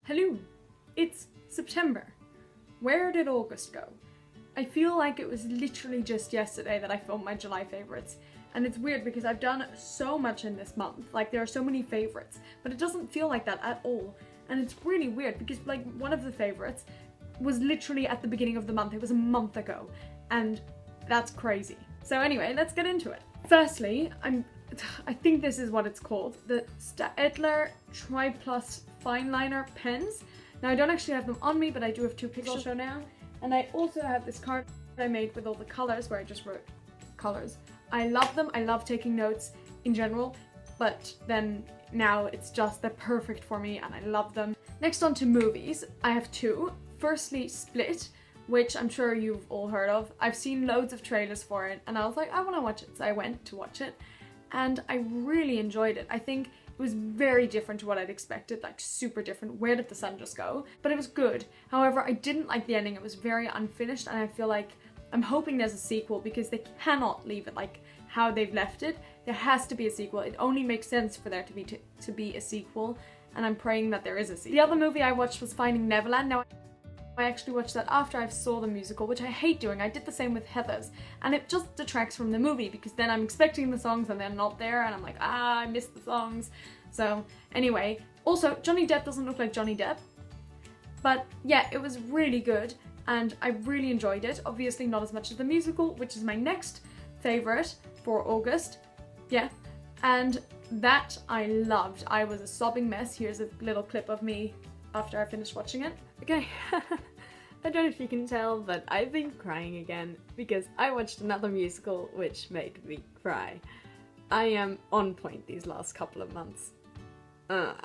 Hello, it's September. Where did August go? I feel like it was literally just yesterday that I filmed my July favorites, and it's weird because I've done so much in this month. Like, there are so many favorites, but it doesn't feel like that at all. And it's really weird because, like, one of the favorites was literally at the beginning of the month. It was a month ago, and that's crazy. So anyway, let's get into it. Firstly, I think this is what it's called, the Staedtler Tri Plus Fine Liner pens. Now, I don't actually have them on me, but I do have two pictures I'll show now. And I also have this card that I made with all the colors, where I just wrote colors. I love them. I love taking notes in general, but then now it's just, they're perfect for me and I love them. Next, on to movies. I have two. Firstly, Split, which I'm sure you've all heard of. I've seen loads of trailers for it and I was like, I want to watch it. So I went to watch it and I really enjoyed it. I think it was very different to what I'd expected, like super different. Where did the sun just go? But it was good. However, I didn't like the ending. It was very unfinished and I feel like I'm hoping there's a sequel because they cannot leave it like how they've left it. There has to be a sequel. It only makes sense for there to be a sequel, and I'm praying that there is a sequel. The other movie I watched was Finding Neverland. Now, I actually watched that after I saw the musical, which I hate doing. I did the same with Heathers, and it just detracts from the movie because then I'm expecting the songs and they're not there and I'm like, I missed the songs. So anyway, also Johnny Depp doesn't look like Johnny Depp, but yeah, it was really good and I really enjoyed it. Obviously not as much as the musical, which is my next favorite for August. Yeah, and that I loved. I was a sobbing mess. Here's a little clip of me after I finished watching it. Okay, I don't know if you can tell, but I've been crying again because I watched another musical which made me cry. I am on point these last couple of months. And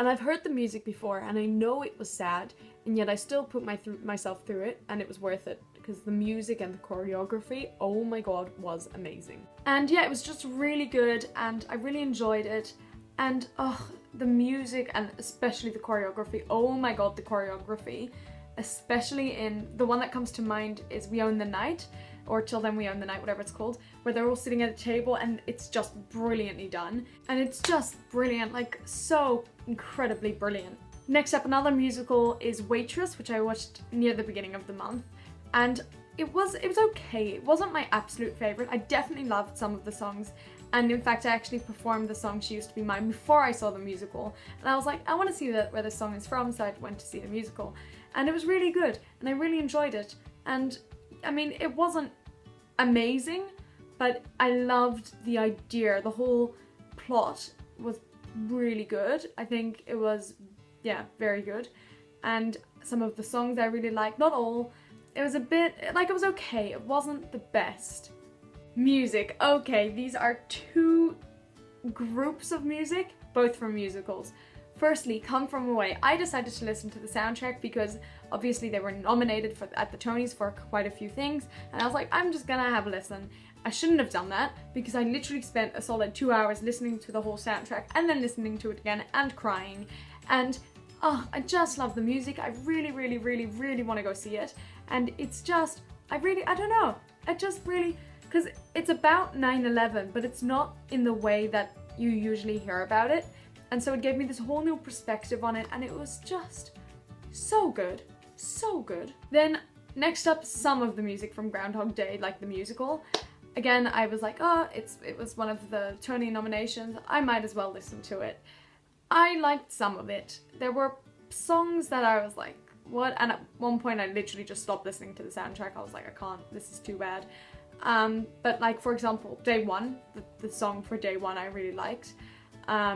I've heard the music before and I know it was sad, and yet I still put myself through it and it was worth it because the music and the choreography, oh my god, was amazing. And yeah, it was just really good and I really enjoyed it. And the music and especially the choreography, oh my god, the choreography, especially in the one that comes to mind is We Own the Night, or Till Then We Own the Night, whatever it's called, where they're all sitting at a table and it's just brilliantly done. And it's just brilliant, like so incredibly brilliant. Next up, another musical is Waitress, which I watched near the beginning of the month. And it was okay. It wasn't my absolute favorite. I definitely loved some of the songs. And in fact, I actually performed the song She Used to Be Mine before I saw the musical. And I was like, I want to see where the song is from, so I went to see the musical. And it was really good, and I really enjoyed it. And I mean, it wasn't amazing, but I loved the idea. The whole plot was really good. I think it was, yeah, very good. And some of the songs I really liked, not all. It was a bit, like, it was okay. It wasn't the best. Music. Okay, these are two groups of music, both from musicals. Firstly, Come From Away. I decided to listen to the soundtrack because obviously they were nominated at the Tonys for quite a few things, and I was like, I'm just gonna have a listen. I shouldn't have done that because I literally spent a solid 2 hours listening to the whole soundtrack and then listening to it again and crying. And I just love the music. I really, really, really, really want to go see it. And it's just, I don't know. I just really, because it's about 9/11, but it's not in the way that you usually hear about it. And so it gave me this whole new perspective on it, and it was just so good. So good. Then next up, some of the music from Groundhog Day, like the musical. Again, I was like, it was one of the Tony nominations. I might as well listen to it. I liked some of it. There were songs that I was like, what? And at one point I literally just stopped listening to the soundtrack. I was like, I can't, this is too bad. But like, for example, Day One, the song for Day One I really liked.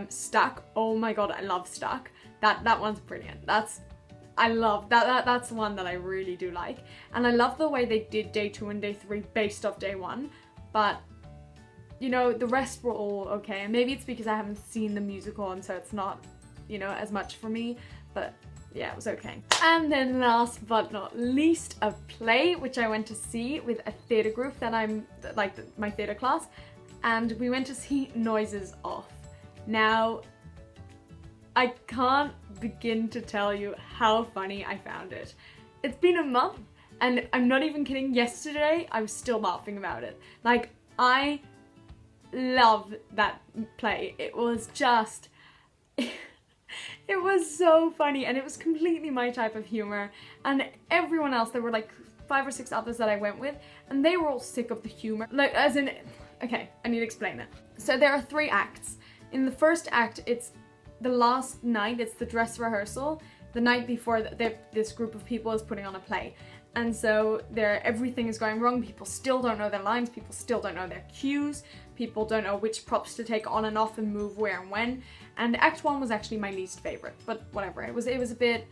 Stuck, oh my god, I love Stuck. That one's brilliant. I love that's the one that I really do like. And I love the way they did Day 2 and Day 3 based off Day 1, but you know, the rest were all okay. And maybe it's because I haven't seen the musical and so it's not, you know, as much for me, but yeah, it was okay. And then last but not least, a play which I went to see with a theatre group that I'm, like my theatre class, and we went to see Noises Off. Now, I can't begin to tell you how funny I found it. It's been a month, and I'm not even kidding, yesterday I was still laughing about it. Like, I love that play. It was just, It was so funny, and it was completely my type of humor. And everyone else, there were like 5 or 6 others that I went with, and they were all sick of the humor. Like, as in, okay, I need to explain it. So there are 3 acts. In the first act, it's the last night, it's the dress rehearsal. The night before, this group of people is putting on a play. And so everything is going wrong. People still don't know their lines. People still don't know their cues. People don't know which props to take on and off and move where and when. And Act 1 was actually my least favorite, but whatever. It was a bit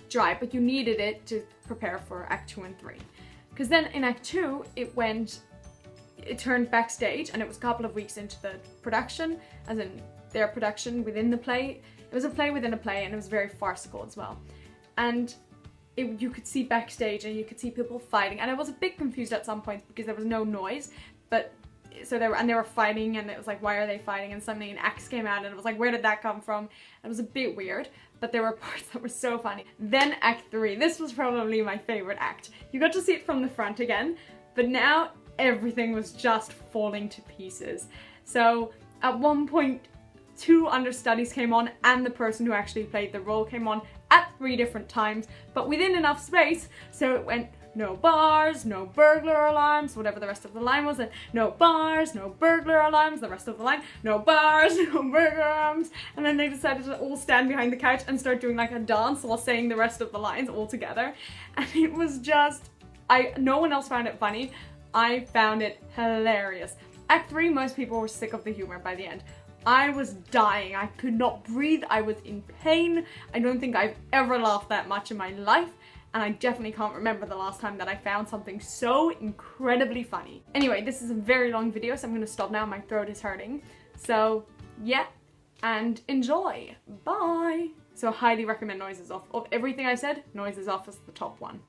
dry, but you needed it to prepare for Act 2 and 3. Because then in Act 2, it turned backstage, and it was a couple of weeks into the production, as in their production within the play. It was a play within a play, and it was very farcical as well. And you could see backstage, and you could see people fighting, and I was a bit confused at some points because there was no noise, but so they were fighting, and it was like, why are they fighting? And suddenly an axe came out, and it was like, where did that come from? It was a bit weird, but there were parts that were so funny. Then Act 3, this was probably my favorite act. You got to see it from the front again, but now everything was just falling to pieces. So at one point, 2 understudies came on, and the person who actually played the role came on at 3 different times, but within enough space, so it went no bars, no burglar alarms, whatever the rest of the line was, and no bars, no burglar alarms, the rest of the line, no bars, no burglar alarms, and then they decided to all stand behind the couch and start doing like a dance while saying the rest of the lines all together, and it was just, no one else found it funny. I found it hilarious. Act 3, most people were sick of the humor by the end. I was dying. I could not breathe. I was in pain. I don't think I've ever laughed that much in my life, and I definitely can't remember the last time that I found something so incredibly funny. Anyway, this is a very long video, so I'm gonna stop now. My throat is hurting. So yeah, and enjoy. Bye. So highly recommend Noises Off. Of everything I said, Noises Off is the top one.